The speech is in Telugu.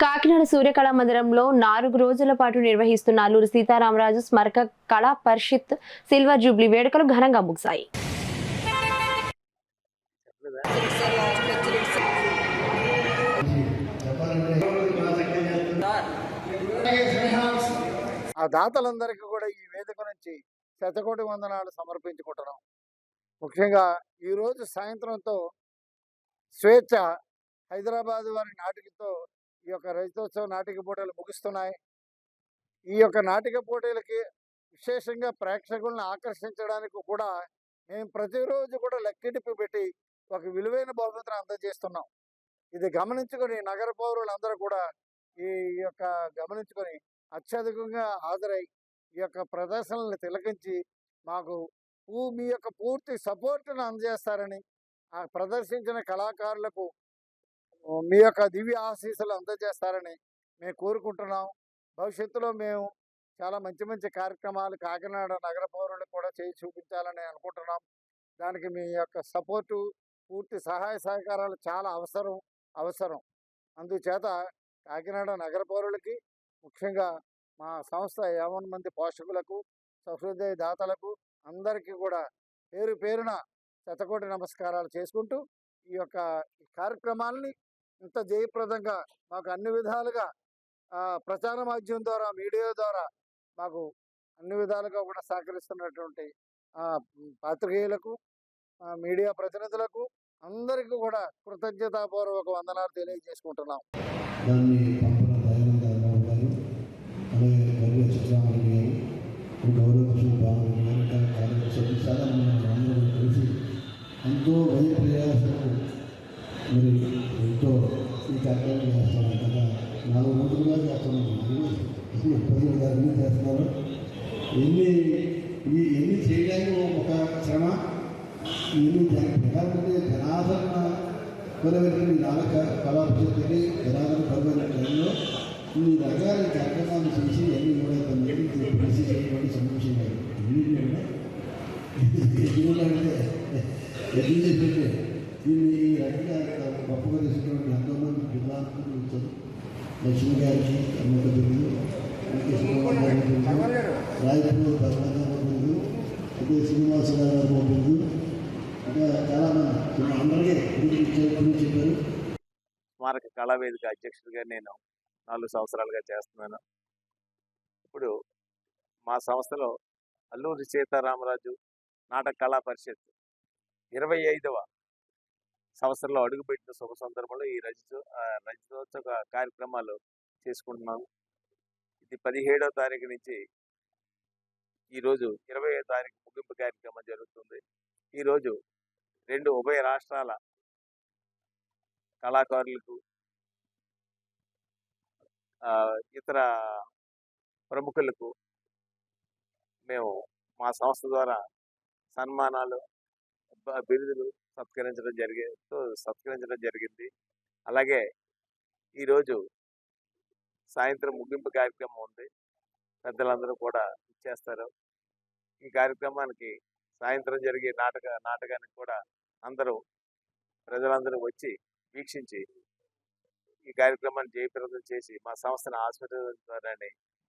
కాకినాడ సూర్యకళా మందిరంలో 4 రోజుల పాటు నిర్వహిస్తున్న అల్లూరి సీతారామరాజు స్మారక కళా పరిషత్ సిల్వర్ జూబ్లీ వేడుకలు ఘనంగా ముగిశాయి. ఆ దాతలందరికీ కూడా ఈ వేదిక నుంచి శతకోటి వందనాలు సమర్పించుకుంటున్నాం. ముఖ్యంగా ఈరోజు సాయంత్రంతో స్వేచ్ఛ హైదరాబాద్ వారి నాటికతో ఈ యొక్క రజతోత్సవ నాటిక పోటీలు ముగుస్తున్నాయి. ఈ యొక్క నాటిక పోటీలకి విశేషంగా ప్రేక్షకులను ఆకర్షించడానికి కూడా మేము ప్రతిరోజు కూడా లెక్కిడిపి పెట్టి ఒక విలువైన బహుమతిని అందజేస్తున్నాం. ఇది గమనించుకొని నగర పౌరులందరూ కూడా ఈ యొక్క గమనించుకొని అత్యధికంగా హాజరై ఈ యొక్క ప్రదర్శనలను తిలకించి మాకు మీ యొక్క పూర్తి సపోర్టును అందజేస్తారని, ఆ ప్రదర్శించిన కళాకారులకు మీ యొక్క దివ్య ఆశీస్సులు అందజేస్తారని మేము కోరుకుంటున్నాం. భవిష్యత్తులో మేము చాలా మంచి మంచి కార్యక్రమాలు కాకినాడ నగర పౌరులకు కూడా చేసి చూపించాలని అనుకుంటున్నాం. దానికి మీ యొక్క సపోర్టు, పూర్తి సహాయ సహకారాలు చాలా అవసరం. అందుచేత కాకినాడ నగర పౌరులకి, ముఖ్యంగా మా సంస్థ 50 మంది పోషకులకు, సహృదయ దాతలకు అందరికీ కూడా పేరు పేరున శతకోటి నమస్కారాలు చేసుకుంటూ ఈ యొక్క కార్యక్రమాలని ఇంత జయప్రదంగా మాకు అన్ని విధాలుగా ప్రచార మాధ్యమం ద్వారా, మీడియా ద్వారా మాకు అన్ని విధాలుగా కూడా సహకరిస్తున్నటువంటి పాత్రికేయులకు, మీడియా ప్రతినిధులకు అందరికీ కూడా కృతజ్ఞతాపూర్వక వందనాలు తెలియజేసుకుంటున్నాం. ఎంతో వయ ప్రయాసము మరి ఎంతో ఈ కార్యక్రమం చేస్తున్నాం కదా. 4 రోజులుగా చేస్తున్నాము. 15 గారు చేస్తున్నారు. ఎన్ని చేయడానికి ఒక శ్రమ, ఎన్ని ప్రధానమంత్రి జనాదరణ కొలవెట్టిన నాలుక కళాపరిషత్తుని జనాదరణ కొలవైన టైంలో ఇన్ని రకాల కార్యక్రమాలు చేసి ఎన్ని కూడా కలిసి చేయటువంటి సంతోషం కాదు. ఎందుకంటే ఎన్ని చెప్పితే దీన్ని ఈ రకంగా గొప్పగా తీసుకున్నటువంటి ఎంతోమంది ప్రధానమంత్రులు వచ్చారు. లక్ష్మి గారికి అమ్మక బిరుదు, శ్రీనివాస గారి బిరుదు, రాయపూర్ పద్మనాభ బిరుదు, అదే శ్రీనివాసరావు గారి బిరుదు, ఇంకా చాలామంది అందరికీ చెప్పారు. స్మారక కళావేదిక అధ్యక్షుడిగా నేను 4 సంవత్సరాలుగా చేస్తున్నాను. ఇప్పుడు మా సంస్థలో అల్లూరి సీతారామరాజు నాటక కళా పరిషత్ 25వ సంవత్సరంలో అడుగుపెట్టిన శుభ సందర్భంలో ఈ రజతోత్సవ కార్యక్రమాలు చేసుకుంటున్నాము. ఇది 17వ తారీఖు నుంచి ఈరోజు 20వ తారీఖు ముగింపు కార్యక్రమం జరుగుతుంది. ఈరోజు 2 ఉభయ రాష్ట్రాల కళాకారులకు, ఇతర ప్రముఖులకు మేము మా సంస్థ ద్వారా సన్మానాలు, బిరుదులు సత్కరించడం జరిగింది. అలాగే ఈరోజు సాయంత్రం ముగింపు కార్యక్రమం ఉంది. పెద్దలందరూ కూడా ఇచ్చేస్తారు. ఈ కార్యక్రమానికి సాయంత్రం జరిగే నాటకానికి కూడా ప్రజలందరూ వచ్చి వీక్షించి ఈ కార్యక్రమాన్ని జయప్రదం చేసి మా సంస్థను ఆశీర్వదించాలని